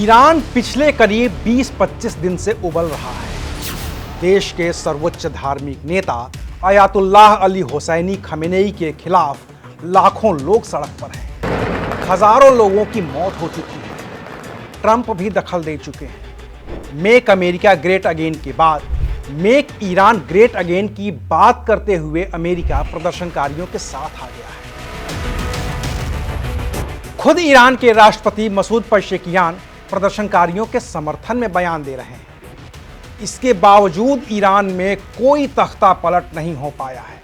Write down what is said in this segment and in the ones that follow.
Iran पिछले करीब 20-25 दिन से उबल रहा है। देश के सर्वोच्च धार्मिक नेता अयातुल्लाह अली हुसैनी खमेनेई के खिलाफ लाखों लोग सड़क पर हैं। हजारों लोगों की मौत हो चुकी है। ट्रंप भी दखल दे चुके हैं। मेक अमेरिका ग्रेट अगेन के बाद मेक ईरान ग्रेट अगेन की बात करते हुए अमेरिका प्रदर्शनकारियों के साथ आ गया है। खुद ईरान के राष्ट्रपति मसूद पेज़ेश्कियान प्रदर्शनकारियों के समर्थन में बयान दे रहे हैं। इसके बावजूद ईरान में कोई तख्ता पलट नहीं हो पाया है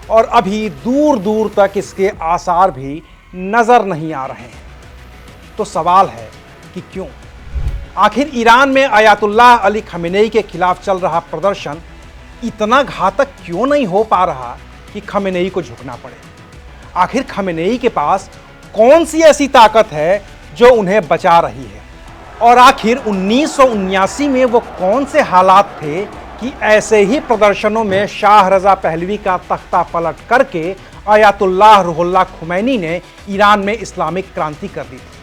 और अभी दूर दूर तक इसके आसार भी नजर नहीं आ रहे हैं। तो सवाल है कि क्यों? आखिर ईरान में अयातुल्लाह अली खमेनेई के खिलाफ चल रहा प्रदर्शन इतना घातक क्यों नहीं हो पा रहा कि खमेनेई को झुकना पड़े? आखिर खमेनेई के पास कौन सी ऐसी ताकत है जो उन्हें बचा रही है? और आखिर 1979 में वो कौन से हालात थे कि ऐसे ही प्रदर्शनों में शाह रजा पहलवी का तख्ता पलट करके अयातुल्लाह रुहुल्लाह खुमैनी ने ईरान में इस्लामिक क्रांति कर दी थी?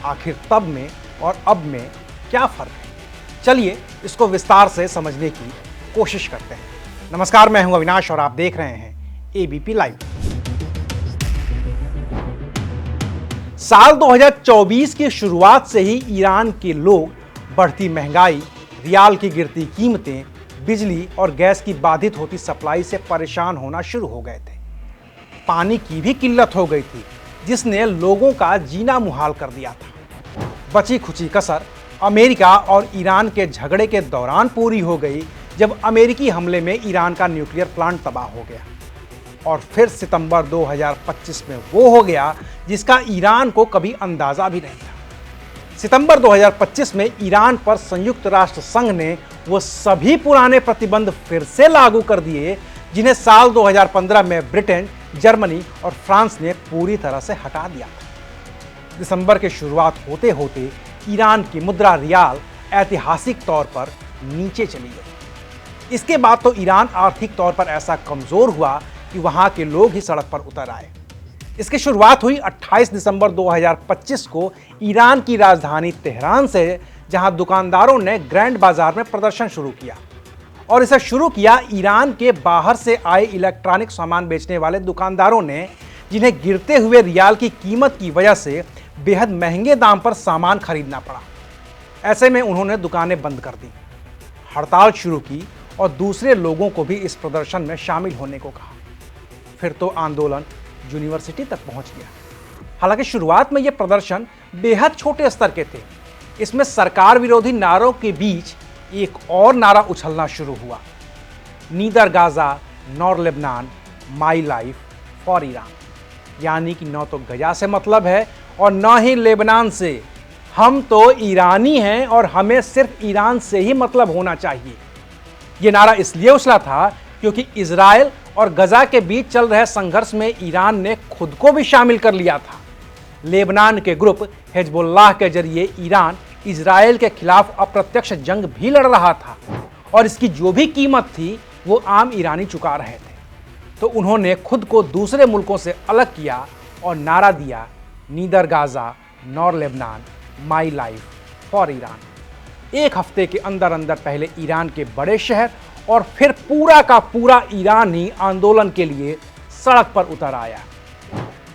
आखिर तब में और अब में क्या फर्क है? चलिए इसको विस्तार से समझने की कोशिश करते हैं। नमस्कार, मैं हूं अविनाश और आप देख रहे हैं एबीपी लाइव। साल 2024 की शुरुआत से ही ईरान के लोग बढ़ती महंगाई, रियाल की गिरती कीमतें, बिजली और गैस की बाधित होती सप्लाई से परेशान होना शुरू हो गए थे। पानी की भी किल्लत हो गई थी जिसने लोगों का जीना मुहाल कर दिया था। बची खुची कसर अमेरिका और ईरान के झगड़े के दौरान पूरी हो गई जब अमेरिकी हमले में ईरान का न्यूक्लियर प्लांट तबाह हो गया। और फिर सितंबर 2025 में वो हो गया जिसका ईरान को कभी अंदाजा भी नहीं था। सितंबर 2025 में ईरान पर संयुक्त राष्ट्र संघ ने वो सभी पुराने प्रतिबंध फिर से लागू कर दिए जिन्हें साल 2015 में ब्रिटेन, जर्मनी और फ्रांस ने पूरी तरह से हटा दिया था। दिसंबर की शुरुआत होते होते ईरान की मुद्रा रियाल ऐतिहासिक तौर पर नीचे चली गई। इसके बाद तो ईरान आर्थिक तौर पर ऐसा कमजोर हुआ कि वहां के लोग ही सड़क पर उतर आए। इसकी शुरुआत हुई 28 दिसंबर 2025 को ईरान की राजधानी तेहरान से, जहां दुकानदारों ने ग्रैंड बाजार में प्रदर्शन शुरू किया। और इसे शुरू किया ईरान के बाहर से आए इलेक्ट्रॉनिक सामान बेचने वाले दुकानदारों ने, जिन्हें गिरते हुए रियाल की कीमत की वजह से बेहद महंगे दाम पर सामान खरीदना पड़ा। ऐसे में उन्होंने दुकानें बंद कर दी, हड़ताल शुरू की और दूसरे लोगों को भी इस प्रदर्शन में शामिल होने को कहा। फिर तो आंदोलन यूनिवर्सिटी तक पहुंच गया। हालांकि शुरुआत में यह प्रदर्शन बेहद छोटे स्तर के थे। इसमें सरकार विरोधी नारों के बीच एक और नारा उछलना शुरू हुआ, neither Gaza nor Lebanon, my life for Iran. यानी कि न तो गजा से मतलब है और न ही लेबनान से। हम तो ईरानी हैं और हमें सिर्फ ईरान से ही मतलब होना चाहिए। यह नारा इसलिए उछला था क्योंकि इजराइल और गजा के बीच चल रहे संघर्ष में ईरान ने खुद को भी शामिल कर लिया था। लेबनान के ग्रुप हिजबुल्लाह के जरिए ईरान इजराइल के खिलाफ अप्रत्यक्ष जंग भी लड़ रहा था और इसकी जो भी कीमत थी वो आम ईरानी चुका रहे थे। तो उन्होंने खुद को दूसरे मुल्कों से अलग किया और नारा दिया, neither Gaza nor Lebanon, my life for Iran. एक हफ्ते के अंदर अंदर पहले ईरान के बड़े शहर और फिर पूरा का पूरा ईरान ही आंदोलन के लिए सड़क पर उतर आया।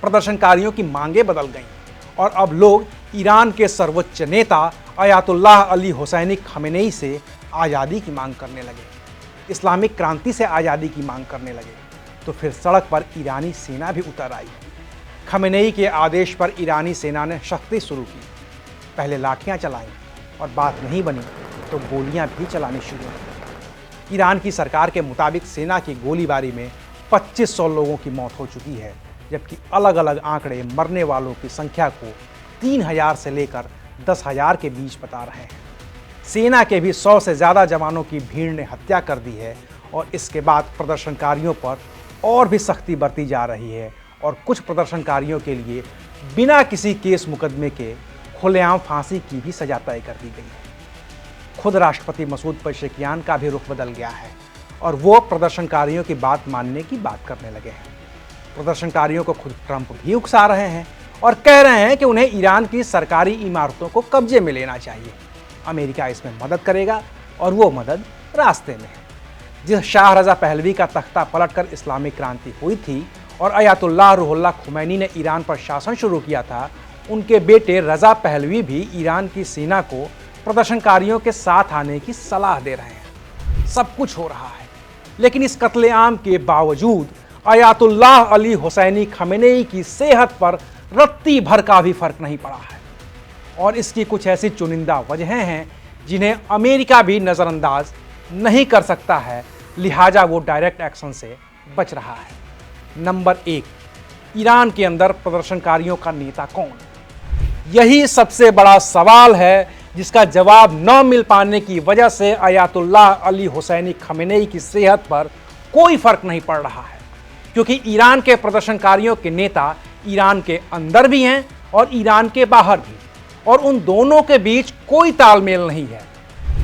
प्रदर्शनकारियों की मांगें बदल गईं और अब लोग ईरान के सर्वोच्च नेता अयातुल्लाह अली हुसैनी खमेनेई से आज़ादी की मांग करने लगे, इस्लामिक क्रांति से आज़ादी की मांग करने लगे। तो फिर सड़क पर ईरानी सेना भी उतर आई। खमेनेई के आदेश पर ईरानी सेना ने सख्ती शुरू की। पहले लाठियाँ चलाईं और बात नहीं बनी तो गोलियाँ भी चलानी शुरू की। ईरान की सरकार के मुताबिक सेना की गोलीबारी में 2500 लोगों की मौत हो चुकी है, जबकि अलग अलग आंकड़े मरने वालों की संख्या को 3000 से लेकर 10,000 के बीच बता रहे हैं। सेना के भी 100 से ज़्यादा जवानों की भीड़ ने हत्या कर दी है और इसके बाद प्रदर्शनकारियों पर और भी सख्ती बरती जा रही है और कुछ प्रदर्शनकारियों के लिए बिना किसी केस मुकदमे के खुलेआम फांसी की भी सजा तय कर दी गई है। खुद राष्ट्रपति मसूद पेज़ेश्कियान का भी रुख बदल गया है और वो प्रदर्शनकारियों की बात मानने की बात करने लगे हैं। प्रदर्शनकारियों को खुद ट्रंप भी उकसा रहे हैं और कह रहे हैं कि उन्हें ईरान की सरकारी इमारतों को कब्जे में लेना चाहिए। अमेरिका इसमें मदद करेगा और वो मदद रास्ते में है। जिस शाह रजा पहलवी का तख्ता पलटकर इस्लामिक क्रांति हुई थी और अयातुल्लाह रूहुल्लाह खुमैनी ने ईरान पर शासन शुरू किया था, उनके बेटे रजा पहलवी भी ईरान की सेना को प्रदर्शनकारियों के साथ आने की सलाह दे रहे हैं। सब कुछ हो रहा है, लेकिन इस कत्लेआम के बावजूद अयातुल्लाह अली हुसैनी खमेनेई की सेहत पर रत्ती भर का भी फर्क नहीं पड़ा है। और इसकी कुछ ऐसी चुनिंदा वजहें हैं जिन्हें अमेरिका भी नज़रअंदाज नहीं कर सकता है, लिहाजा वो डायरेक्ट एक्शन से बच रहा है। नंबर 1, ईरान के अंदर प्रदर्शनकारियों का नेता कौन? यही सबसे बड़ा सवाल है जिसका जवाब न मिल पाने की वजह से अयातुल्लाह अली हुसैनी खमेनेई की सेहत पर कोई फर्क नहीं पड़ रहा है, क्योंकि ईरान के प्रदर्शनकारियों के नेता ईरान के अंदर भी हैं और ईरान के बाहर भी, और उन दोनों के बीच कोई तालमेल नहीं है।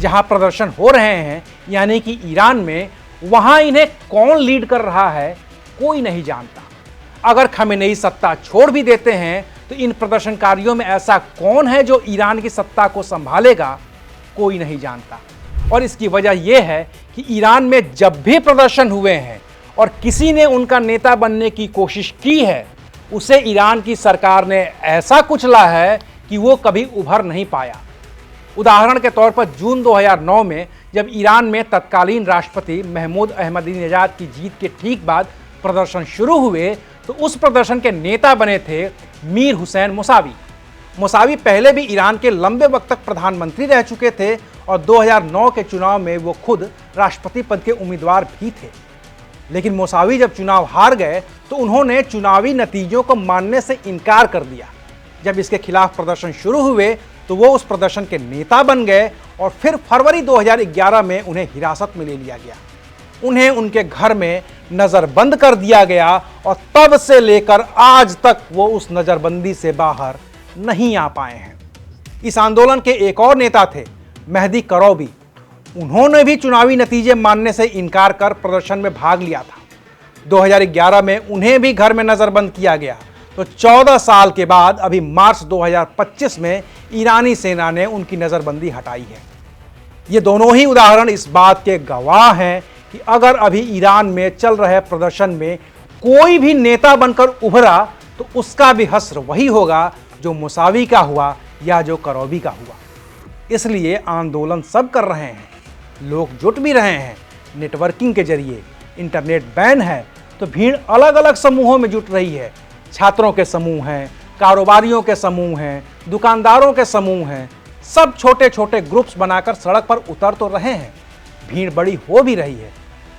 जहां प्रदर्शन हो रहे हैं यानी कि ईरान में, वहां इन्हें कौन लीड कर रहा है कोई नहीं जानता। अगर खमेनेई सत्ता छोड़ भी देते हैं तो इन प्रदर्शनकारियों में ऐसा कौन है जो ईरान की सत्ता को संभालेगा, कोई नहीं जानता। और इसकी वजह यह है कि ईरान में जब भी प्रदर्शन हुए हैं और किसी ने उनका नेता बनने की कोशिश की है, उसे ईरान की सरकार ने ऐसा कुचला है कि वो कभी उभर नहीं पाया। उदाहरण के तौर पर जून 2009 में जब ईरान में तत्कालीन राष्ट्रपति महमूद अहमदीनेजाद की जीत के ठीक बाद प्रदर्शन शुरू हुए, तो उस प्रदर्शन के नेता बने थे मीर हुसैन मुसावी। मुसावी पहले भी ईरान के लंबे वक्त तक प्रधानमंत्री रह चुके थे और 2009 के चुनाव में वो खुद राष्ट्रपति पद के उम्मीदवार भी थे। लेकिन मुसावी जब चुनाव हार गए तो उन्होंने चुनावी नतीजों को मानने से इनकार कर दिया। जब इसके खिलाफ प्रदर्शन शुरू हुए तो वो उस प्रदर्शन के नेता बन गए और फिर फरवरी 2011 में उन्हें हिरासत में ले लिया गया। उन्हें उनके घर में नज़रबंद कर दिया गया और तब से लेकर आज तक वो उस नज़रबंदी से बाहर नहीं आ पाए हैं। इस आंदोलन के एक और नेता थे मेहदी करौबी। उन्होंने भी चुनावी नतीजे मानने से इनकार कर प्रदर्शन में भाग लिया था। 2011 में उन्हें भी घर में नज़रबंद किया गया। तो 14 साल के बाद अभी मार्च 2025 में ईरानी सेना ने उनकी नज़रबंदी हटाई है। ये दोनों ही उदाहरण इस बात के गवाह हैं कि अगर अभी ईरान में चल रहे प्रदर्शन में कोई भी नेता बनकर उभरा तो उसका भी हश्र वही होगा जो मुसावी का हुआ या जो करौबी का हुआ। इसलिए आंदोलन सब कर रहे हैं, लोग जुट भी रहे हैं नेटवर्किंग के जरिए। इंटरनेट बैन है तो भीड़ अलग अलग समूहों में जुट रही है। छात्रों के समूह हैं, कारोबारियों के समूह हैं, दुकानदारों के समूह हैं, सब छोटे छोटे ग्रुप्स बनाकर सड़क पर उतर तो रहे हैं। भीड़ बड़ी हो भी रही है,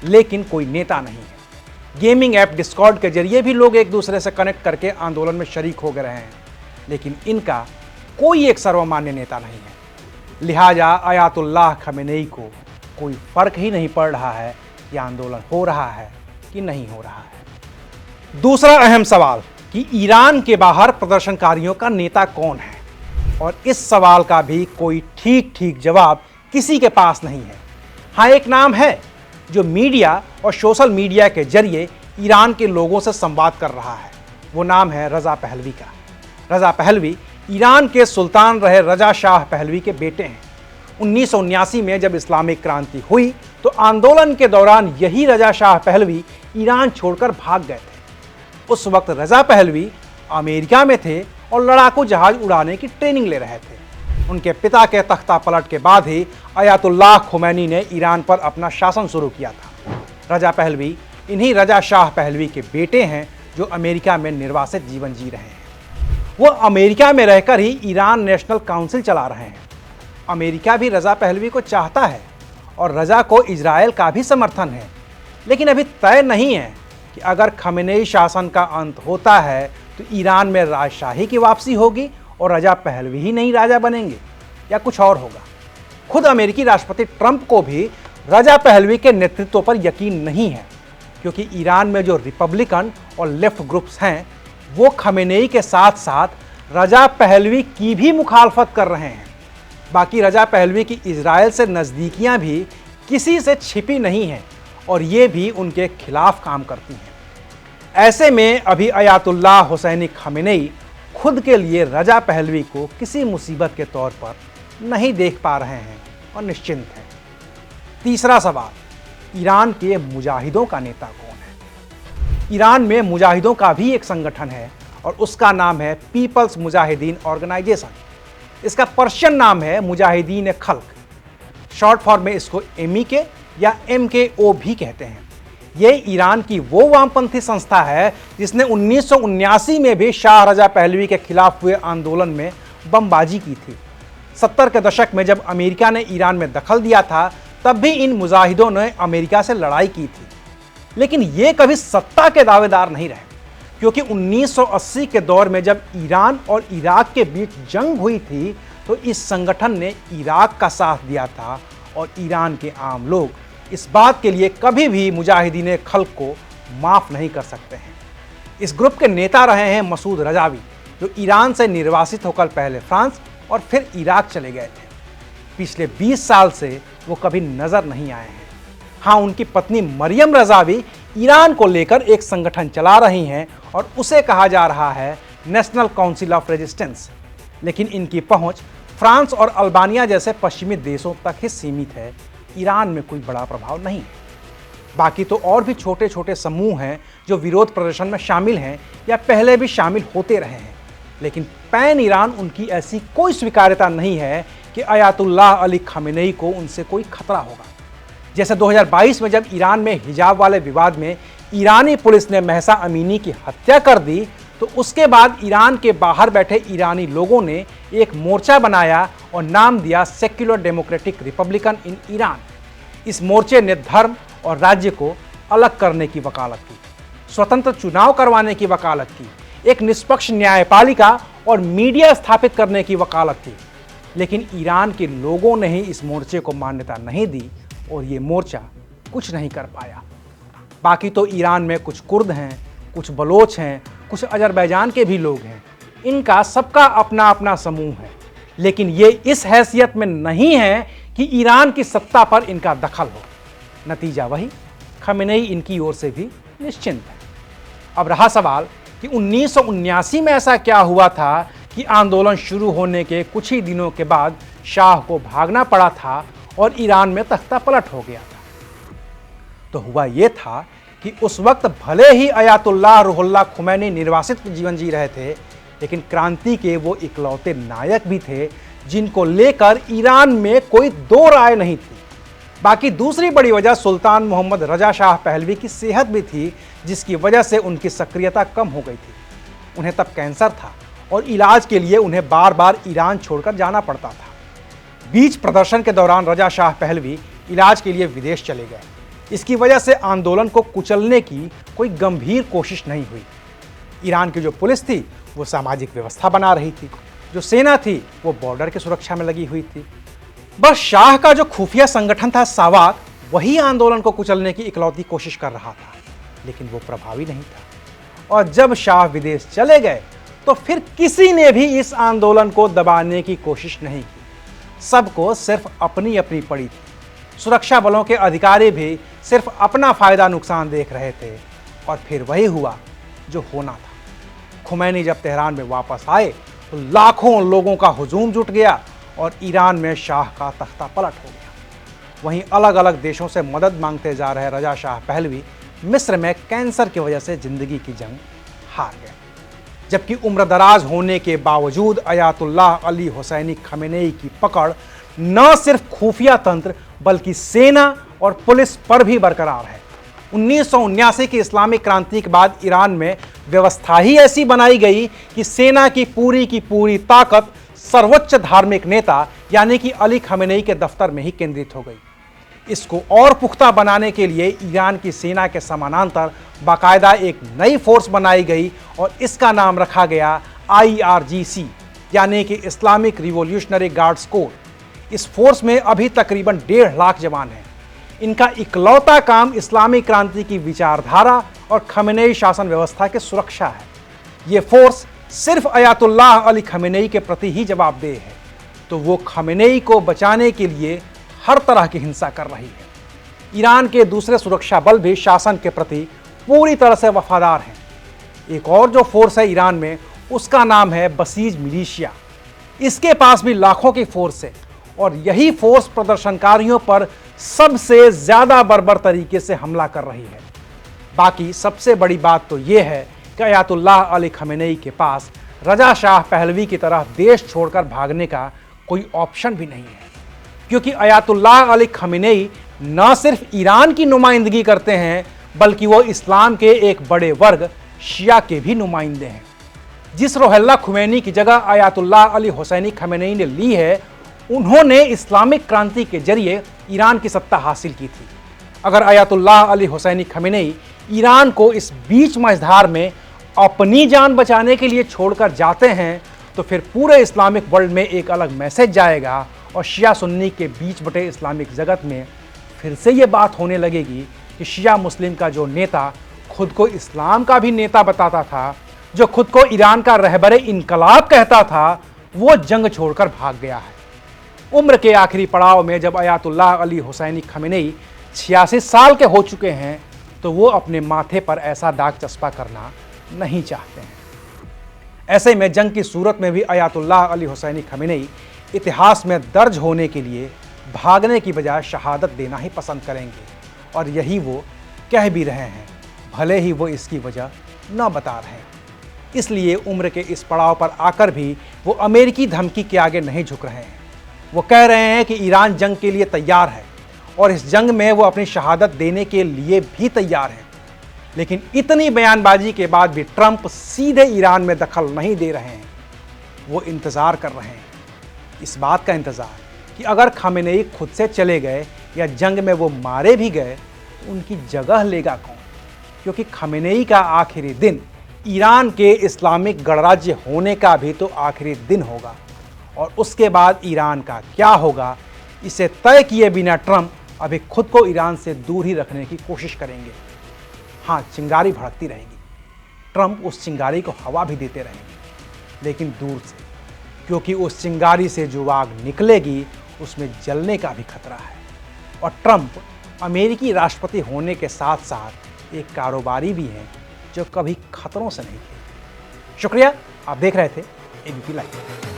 लेकिन कोई नेता नहीं है। गेमिंग ऐप डिस्कॉर्ड के जरिए भी लोग एक दूसरे से कनेक्ट करके आंदोलन में शरीक हो गए हैं, लेकिन इनका कोई एक सर्वमान्य नेता नहीं है। लिहाजा अयातुल्लाह खमेनेई को कोई फर्क ही नहीं पड़ रहा है कि आंदोलन हो रहा है कि नहीं हो रहा है। दूसरा अहम सवाल कि ईरान के बाहर प्रदर्शनकारियों का नेता कौन है, और इस सवाल का भी कोई ठीक जवाब किसी के पास नहीं है। हाँ, एक नाम है जो मीडिया और सोशल मीडिया के जरिए ईरान के लोगों से संवाद कर रहा है। वो नाम है रजा पहलवी का। रजा पहलवी ईरान के सुल्तान रहे रजा शाह पहलवी के बेटे हैं। 1979 में जब इस्लामिक क्रांति हुई तो आंदोलन के दौरान यही रजा शाह पहलवी ईरान छोड़कर भाग गए थे। उस वक्त रजा पहलवी अमेरिका में थे और लड़ाकू जहाज उड़ाने की ट्रेनिंग ले रहे थे। उनके पिता के तख्ता पलट के बाद ही अयातुल्लाह खुमैनी ने ईरान पर अपना शासन शुरू किया था। रजा पहलवी इन्हीं रजा शाह पहलवी के बेटे हैं जो अमेरिका में निर्वासित जीवन जी रहे हैं। वो अमेरिका में रहकर ही ईरान नेशनल काउंसिल चला रहे हैं। अमेरिका भी रजा पहलवी को चाहता है और रजा को इजराइल का भी समर्थन है, लेकिन अभी तय नहीं है कि अगर खमेनेई शासन का अंत होता है तो ईरान में राजशाही की वापसी होगी और रजा पहलवी ही नहीं राजा बनेंगे या कुछ और होगा। खुद अमेरिकी राष्ट्रपति ट्रंप को भी रजा पहलवी के नेतृत्व पर यकीन नहीं है, क्योंकि ईरान में जो रिपब्लिकन और लेफ्ट ग्रुप्स हैं वो खमेनेई के साथ साथ रजा पहलवी की भी मुखालफत कर रहे हैं। बाकी रजा पहलवी की इजराइल से नज़दीकियां भी किसी से छिपी नहीं हैं और ये भी उनके खिलाफ काम करती हैं। ऐसे में अभी अयातुल्लाह हुसैनी खमेनेई खुद के लिए रजा पहलवी को किसी मुसीबत के तौर पर नहीं देख पा रहे हैं और निश्चिंत हैं। तीसरा सवाल, ईरान के मुजाहिदों का नेता कौन है? ईरान में मुजाहिदों का भी एक संगठन है और उसका नाम है पीपल्स मुजाहिदीन ऑर्गेनाइजेशन। इसका पर्शियन नाम है मुजाहिदीन खल्क। शॉर्ट फॉर्म में इसको एमईके या एमकेओ भी कहते हैं। ये ईरान की वो वामपंथी संस्था है जिसने 1979 में भी शाह रजा पहलवी के खिलाफ हुए आंदोलन में बमबाजी की थी। 70 के दशक में जब अमेरिका ने ईरान में दखल दिया था तब भी इन मुजाहिदों ने अमेरिका से लड़ाई की थी, लेकिन ये कभी सत्ता के दावेदार नहीं रहे, क्योंकि 1980 के दौर में जब ईरान और इराक के बीच जंग हुई थी तो इस संगठन ने इराक का साथ दिया था और ईरान के आम लोग इस बात के लिए कभी भी मुजाहिदीन खल्क को माफ नहीं कर सकते हैं। इस ग्रुप के नेता रहे हैं मसूद रजावी, जो ईरान से निर्वासित होकर पहले फ्रांस और फिर इराक चले गए थे। पिछले 20 साल से वो कभी नजर नहीं आए हैं। हाँ, उनकी पत्नी मरियम रजावी ईरान को लेकर एक संगठन चला रही हैं और उसे कहा जा रहा है नेशनल काउंसिल ऑफ रेजिस्टेंस, लेकिन इनकी पहुंच फ्रांस और अल्बानिया जैसे पश्चिमी देशों तक ही सीमित है। ईरान में कोई बड़ा प्रभाव नहीं है। बाकी तो और भी छोटे छोटे समूह हैं जो विरोध प्रदर्शन में शामिल हैं या पहले भी शामिल होते रहे हैं, लेकिन पैन ईरान उनकी ऐसी कोई स्वीकार्यता नहीं है कि अयातुल्लाह अली खामेनेई को उनसे कोई खतरा होगा। जैसे 2022 में जब ईरान में हिजाब वाले विवाद में ईरानी पुलिस ने महसा अमीनी की हत्या कर दी, तो उसके बाद ईरान के बाहर बैठे ईरानी लोगों ने एक मोर्चा बनाया और नाम दिया secular democratic Republican in Iran. इस मोर्चे ने धर्म और राज्य को अलग करने की वकालत की, स्वतंत्र चुनाव करवाने की वकालत की, एक निष्पक्ष न्यायपालिका और मीडिया स्थापित करने की वकालत की। लेकिन ईरान के लोगों ने ही इस मोर्चे को मान्यता नहीं दी और ये मोर्चा कुछ नहीं कर पाया। बाकी तो ईरान में कुछ कुर्द हैं, कुछ बलोच हैं, कुछ अजरबैजान के भी लोग हैं। इनका सबका अपना अपना समूह है, लेकिन ये इस हैसियत में नहीं है कि ईरान की सत्ता पर इनका दखल हो। नतीजा वही, खामेनेई इनकी ओर से भी निश्चिंत है। अब रहा सवाल कि 1979 में ऐसा क्या हुआ था कि आंदोलन शुरू होने के कुछ ही दिनों के बाद शाह को भागना पड़ा था और ईरान में तख्ता पलट हो गया था। तो हुआ यह था कि उस वक्त भले ही अयातुल्लाह रुहुल्लाह खुमैनी निर्वासित जीवन जी रहे थे, लेकिन क्रांति के वो इकलौते नायक भी थे जिनको लेकर ईरान में कोई दो राय नहीं थी। बाकी दूसरी बड़ी वजह सुल्तान मोहम्मद रजा शाह पहलवी की सेहत भी थी, जिसकी वजह से उनकी सक्रियता कम हो गई थी। उन्हें तब कैंसर था और इलाज के लिए उन्हें बार बार ईरान छोड़कर जाना पड़ता था। बीच प्रदर्शन के दौरान रजा शाह पहलवी इलाज के लिए विदेश चले गए। इसकी वजह से आंदोलन को कुचलने की कोई गंभीर कोशिश नहीं हुई। ईरान की जो पुलिस थी वो सामाजिक व्यवस्था बना रही थी, जो सेना थी वो बॉर्डर की सुरक्षा में लगी हुई थी। बस शाह का जो खुफिया संगठन था सावाक, वही आंदोलन को कुचलने की इकलौती कोशिश कर रहा था, लेकिन वो प्रभावी नहीं था। और जब शाह विदेश चले गए तो फिर किसी ने भी इस आंदोलन को दबाने की कोशिश नहीं की। सबको सिर्फ अपनी अपनी पड़ी थी। सुरक्षा बलों के अधिकारी भी सिर्फ अपना फायदा नुकसान देख रहे थे। और फिर वही हुआ जो होना था। खुमैनी जब तेहरान में वापस आए तो लाखों लोगों का हुजूम जुट गया और ईरान में शाह का तख्ता पलट हो गया। वहीं अलग अलग देशों से मदद मांगते जा रहे रजा शाह पहलवी मिस्र में कैंसर की वजह से जिंदगी की जंग हार गए। जबकि उम्र दराज होने के बावजूद अयातुल्लाह अली हुसैनी खामेनेई की पकड़ न सिर्फ खुफिया तंत्र बल्कि सेना और पुलिस पर भी बरकरार है। 1979 की इस्लामिक क्रांति के बाद ईरान में व्यवस्था ही ऐसी बनाई गई कि सेना की पूरी ताकत सर्वोच्च धार्मिक नेता यानी कि अली खामेनेई के दफ्तर में ही केंद्रित हो गई। इसको और पुख्ता बनाने के लिए ईरान की सेना के समानांतर बाकायदा एक नई फोर्स बनाई गई और इसका नाम रखा गया IRGC यानी कि इस्लामिक रिवॉल्यूशनरी गार्ड्स कोर। इस फोर्स में अभी तकरीबन 1.5 लाख जवान हैं। इनका इकलौता काम इस्लामी क्रांति की विचारधारा और खामेनेई शासन व्यवस्था की सुरक्षा है। ये फोर्स सिर्फ अयातुल्लाह अली खामेनेई के प्रति ही जवाबदेह है, तो वो खामेनेई को बचाने के लिए हर तरह की हिंसा कर रही है। ईरान के दूसरे सुरक्षा बल भी शासन के प्रति पूरी तरह से वफादार हैं। एक और जो फोर्स है ईरान में, उसका नाम है बसीज मिलिशिया। इसके पास भी लाखों की फोर्स है और यही फोर्स प्रदर्शनकारियों पर सबसे ज्यादा बर्बर तरीके से हमला कर रही है। बाकी सबसे बड़ी बात तो यह है कि अयातुल्लाह अली खमेनेई के पास रजा शाह पहलवी की तरह देश छोड़कर भागने का कोई ऑप्शन भी नहीं है, क्योंकि अयातुल्लाह अली खमेनेई न सिर्फ ईरान की नुमाइंदगी करते हैं बल्कि वो इस्लाम के एक बड़े वर्ग शिया के भी नुमाइंदे हैं। जिस रुहुल्लाह खुमैनी की जगह अयातुल्लाह अली हुसैनी खमेनेई ने ली है, उन्होंने इस्लामिक क्रांति के जरिए ईरान की सत्ता हासिल की थी। अगर अयातुल्लाह अली हुसैनी खमेनेई ईरान को इस बीच मझधार में अपनी जान बचाने के लिए छोड़कर जाते हैं तो फिर पूरे इस्लामिक वर्ल्ड में एक अलग मैसेज जाएगा और शिया सुन्नी के बीच बटे इस्लामिक जगत में फिर से ये बात होने लगेगी कि शिया मुस्लिम का जो नेता खुद को इस्लाम का भी नेता बताता था, जो खुद को ईरान का रहबरे इनकलाब कहता था, वो जंग छोड़कर भाग गया है। उम्र के आखिरी पड़ाव में जब अयातुल्लाह अली हुसैनी खमेनेई 86 साल के हो चुके हैं तो वो अपने माथे पर ऐसा दाग चस्पा करना नहीं चाहते हैं। ऐसे में जंग की सूरत में भी अयातुल्लाह अली हुसैनी खमेनेई इतिहास में दर्ज होने के लिए भागने की बजाय शहादत देना ही पसंद करेंगे, और यही वो कह भी रहे हैं, भले ही वो इसकी वजह न बता रहे हैं। इसलिए उम्र के इस पड़ाव पर आकर भी वो अमेरिकी धमकी के आगे नहीं झुक रहे हैं। वो कह रहे हैं कि ईरान जंग के लिए तैयार है और इस जंग में वो अपनी शहादत देने के लिए भी तैयार है। लेकिन इतनी बयानबाजी के बाद भी ट्रंप सीधे ईरान में दखल नहीं दे रहे हैं। वो इंतज़ार कर रहे हैं, इस बात का इंतज़ार कि अगर खमेनेई खुद से चले गए या जंग में वो मारे भी गए तो उनकी जगह लेगा कौन, क्योंकि खमेनेई का आखिरी दिन ईरान के इस्लामिक गणराज्य होने का भी तो आखिरी दिन होगा, और उसके बाद ईरान का क्या होगा इसे तय किए बिना ट्रंप अभी खुद को ईरान से दूर ही रखने की कोशिश करेंगे। हाँ, चिंगारी भड़कती रहेगी, ट्रंप उस चिंगारी को हवा भी देते रहेंगे, लेकिन दूर से, क्योंकि उस चिंगारी से जो आग निकलेगी उसमें जलने का भी खतरा है। और ट्रंप अमेरिकी राष्ट्रपति होने के साथ साथ एक कारोबारी भी हैं जो कभी खतरों से नहीं थे। शुक्रिया, आप देख रहे थे एबीपी लाइव।